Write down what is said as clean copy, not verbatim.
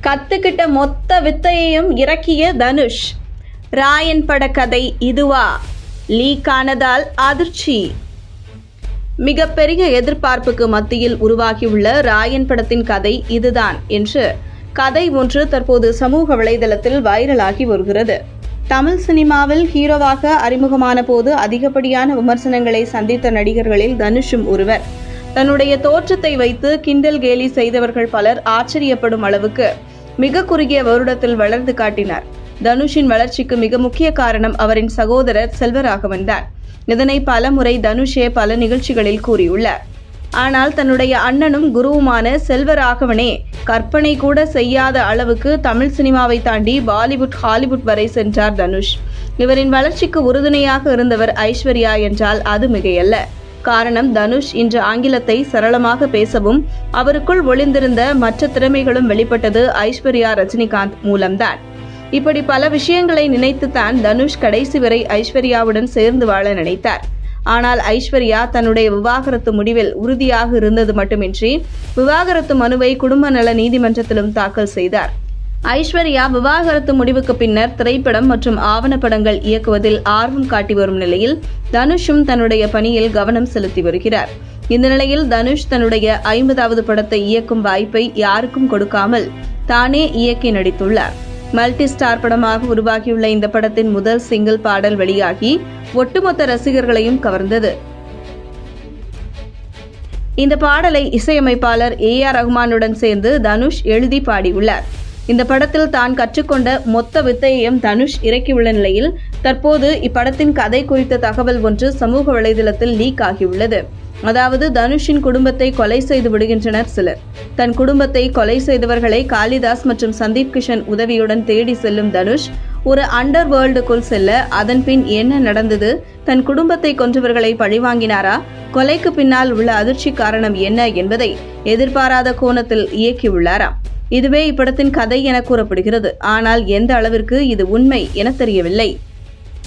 கத்துக்கிட்ட மொத்த வித்தையையும் இறக்கிய தனுஷ். ராயன் பட கதை இதுவா? லீக் ஆனதால் அதிர்ச்சி. மிகப்பெரிய எதிர்பார்ப்புக்கு மத்தியில் உருவாகியுள்ள ராயன் படத்தின் கதை இதுதான் என்று கதை ஒன்று தற்போது சமூக வலைதளத்தில் வைரலாகி வருகிறது. தமிழ் சினிமாவில் ஹீரோவாக அறிமுகமான போது அதிகப்படியான விமர்சனங்களை சந்தித்த நடிகர்களில் தனுஷும் ஒருவர். தன்னுடைய தோற்றத்தை வைத்து கிண்டல் கேலி செய்தவர்கள் பலர் ஆச்சரியப்படும் அளவுக்கு மிக குறுகிய வருடத்தில் வளர்ந்து காட்டினார். தனுஷின் வளர்ச்சிக்கு மிக முக்கிய காரணம் அவரின் சகோதரர் செல்வராகவன் தான். இதனை பல முறை தனுஷே பல நிகழ்ச்சிகளில் கூறியுள்ளார். ஆனால் தன்னுடைய அண்ணனும் குருவுமான செல்வராகவனே கற்பனை கூட செய்யாத அளவுக்கு தமிழ் சினிமாவை தாண்டி பாலிவுட், ஹாலிவுட் வரை சென்றார் தனுஷ். இவரின் வளர்ச்சிக்கு உறுதுணையாக இருந்தவர் ஐஸ்வர்யா என்றால் அது மிகையல்ல. காரணம், தனுஷ் இன்று ஆங்கிலத்தை சரளமாக பேசவும் அவருக்குள் ஒளிந்திருந்த மற்ற திறமைகளும் வெளிப்பட்டது ஐஸ்வர்யா ரஜினிகாந்த் மூலம்தான். இப்படி பல விஷயங்களை நினைத்துத்தான் தனுஷ் கடைசி வரை ஐஸ்வர்யாவுடன் சேர்ந்து வாழ நினைத்தார். ஆனால் ஐஸ்வர்யா தன்னுடைய விவாகரத்து முடிவில் உறுதியாக இருந்தது மட்டுமின்றி விவாகரத்து மனுவை குடும்ப நல நீதிமன்றத்திலும் தாக்கல் செய்தார். ஐஸ்வர்யா விவாகரத்து முடிவுக்கு பின்னர் திரைப்படம் மற்றும் ஆவணப்படங்கள் இயக்குவதில் ஆர்வம் காட்டி வரும் நிலையில் தனுஷும் தன்னுடைய பணியில் கவனம் செலுத்தி வருகிறார். இந்த நிலையில் தனுஷ் தன்னுடைய 50வது படத்தை இயக்கும் வாய்ப்பை யாருக்கும் கொடுக்காமல் தானே இயக்கி நடித்துள்ளார். மல்டி ஸ்டார் படமாக உருவாகியுள்ள இந்த படத்தின் முதல் சிங்கிள் பாடல் வெளியாகி ஒட்டுமொத்த ரசிகர்களையும் கவர்ந்தது. இந்த பாடலை இசையமைப்பாளர் AR ரஹ்மானுடன் சேர்ந்து தனுஷ் எழுதி பாடியுள்ளார். இந்த படத்தில் தான் கற்றுக்கொண்ட மொத்த வித்தையையும் தனுஷ் இறக்கியுள்ள நிலையில் தற்போது இப்படத்தின் கதை குறித்த தகவல் ஒன்று சமூக வலைதளத்தில் லீக் ஆகியுள்ளது. அதாவது, தனுஷின் குடும்பத்தை கொலை செய்து விடுகின்றனர் சிலர். தன் குடும்பத்தை கொலை செய்தவர்களை காளிதாஸ் மற்றும் சந்தீப் கிஷன் உதவியுடன் தேடி செல்லும் தனுஷ் ஒரு அண்டர் வேர்ல்டுக்குள் செல்ல அதன் பின் என்ன நடந்தது, தன் குடும்பத்தை கொன்றவர்களை பழிவாங்கினாரா, கொலைக்கு பின்னால் உள்ள அதிர்ச்சி காரணம் என்ன என்பதை எதிர்பாராத கோணத்தில் இயக்கியுள்ளாராம். இதுவே இப்படத்தின் கதை என கூறப்படுகிறது. ஆனால் எந்த அளவிற்கு இது உண்மை என தெரியவில்லை.